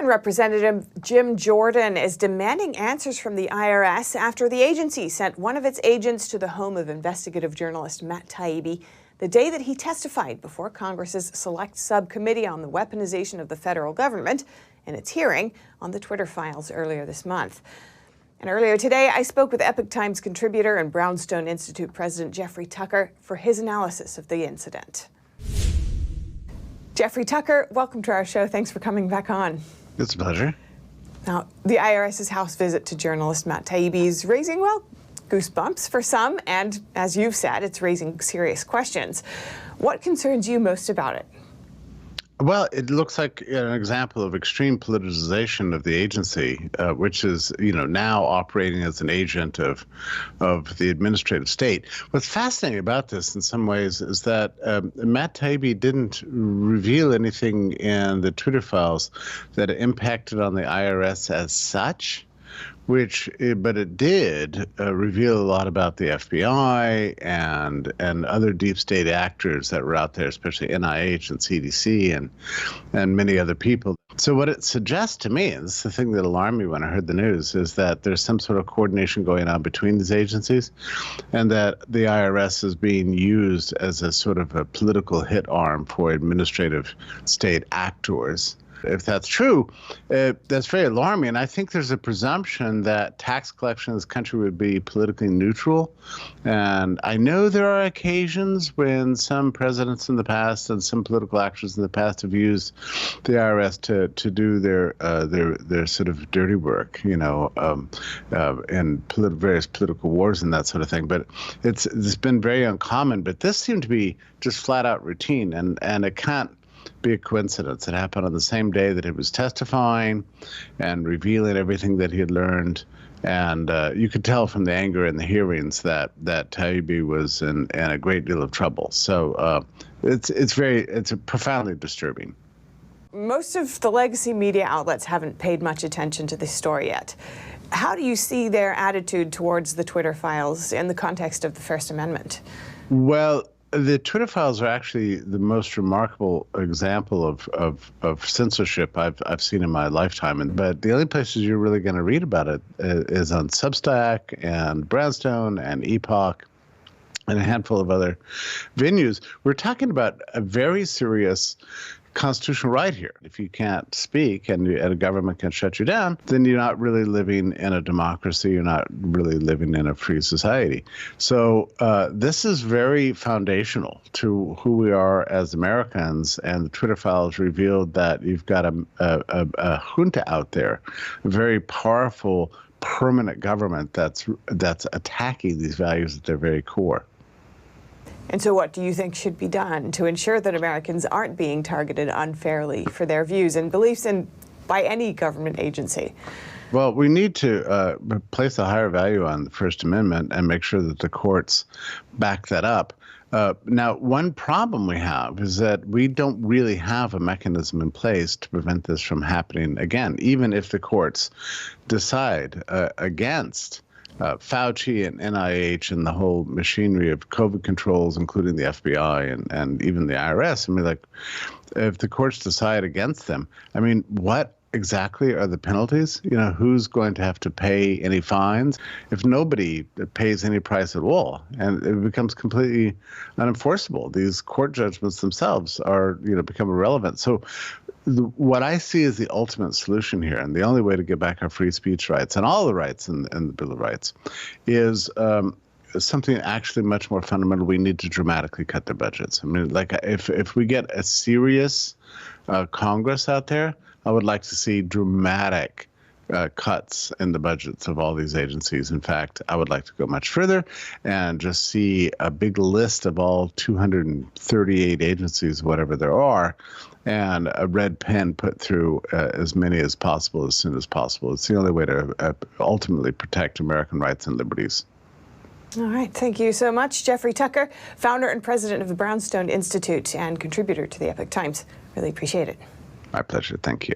And Representative Jim Jordan is demanding answers from the IRS after the agency sent one of its agents to the home of investigative journalist Matt Taibbi the day that he testified before Congress's Select Subcommittee on the Weaponization of the federal government in its hearing on the Twitter files earlier this month. And earlier today, I spoke with Epoch Times contributor and Brownstone Institute president Jeffrey Tucker for his analysis of the incident. Jeffrey Tucker, welcome to our show. Thanks for coming back on. It's a pleasure. Now, the IRS's house visit to journalist Matt Taibbi is raising, well, goosebumps for some, and as you've said, it's raising serious questions. What concerns you most about it? Well, it looks like an example of extreme politicization of the agency, which is, now operating as an agent of the administrative state. What's fascinating about this, in some ways, is that Matt Taibbi didn't reveal anything in the Twitter files that impacted on the IRS as such. But it did reveal a lot about the FBI and other deep state actors that were out there, especially NIH and CDC and many other people. So what it suggests to me, and this is the thing that alarmed me when I heard the news, is that there's some sort of coordination going on between these agencies, and that the IRS is being used as a sort of a political hit arm for administrative state actors. If that's true, that's very alarming. And I think there's a presumption that tax collection in this country would be politically neutral. And I know there are occasions when some presidents in the past and some political actors in the past have used the IRS to do their sort of dirty work, in various political wars and that sort of thing. But it's been very uncommon. But this seemed to be just flat out routine, and it can't be a coincidence. It happened on the same day that he was testifying and revealing everything that he had learned. And you could tell from the anger in the hearings that Taibbi was in a great deal of trouble. So it's profoundly disturbing. Most of the legacy media outlets haven't paid much attention to this story yet. How do you see their attitude towards the Twitter files in the context of the First Amendment? Well, the Twitter files are actually the most remarkable example of censorship I've seen in my lifetime. But the only places you're really going to read about it is on Substack and Brownstone and Epoch and a handful of other venues. We're talking about a very serious constitutional right here. If you can't speak and a government can shut you down, then you're not really living in a democracy. You're not really living in a free society. So this is very foundational to who we are as Americans. And the Twitter files revealed that you've got a junta out there, a very powerful, permanent government that's attacking these values at their very core. And so what do you think should be done to ensure that Americans aren't being targeted unfairly for their views and beliefs by any government agency? Well, we need to place a higher value on the First Amendment and make sure that the courts back that up. Now, one problem we have is that we don't really have a mechanism in place to prevent this from happening again, even if the courts decide against Fauci and NIH and the whole machinery of COVID controls, including the FBI and even the IRS. I mean, if the courts decide against them, what exactly are the penalties? Who's going to have to pay any fines? If nobody pays any price at all, and it becomes completely unenforceable, these court judgments themselves are, become irrelevant. So what I see as the ultimate solution here, and the only way to get back our free speech rights and all the rights in the Bill of Rights, is something actually much more fundamental. We need to dramatically cut their budgets. If we get a serious Congress out there, I would like to see dramatic cuts in the budgets of all these agencies. In fact, I would like to go much further and just see a big list of all 238 agencies, whatever there are, and a red pen put through as many as possible as soon as possible. It's the only way to ultimately protect American rights and liberties. All right. Thank you so much, Jeffrey Tucker, founder and president of the Brownstone Institute and contributor to the Epoch Times. Really appreciate it. My pleasure. Thank you.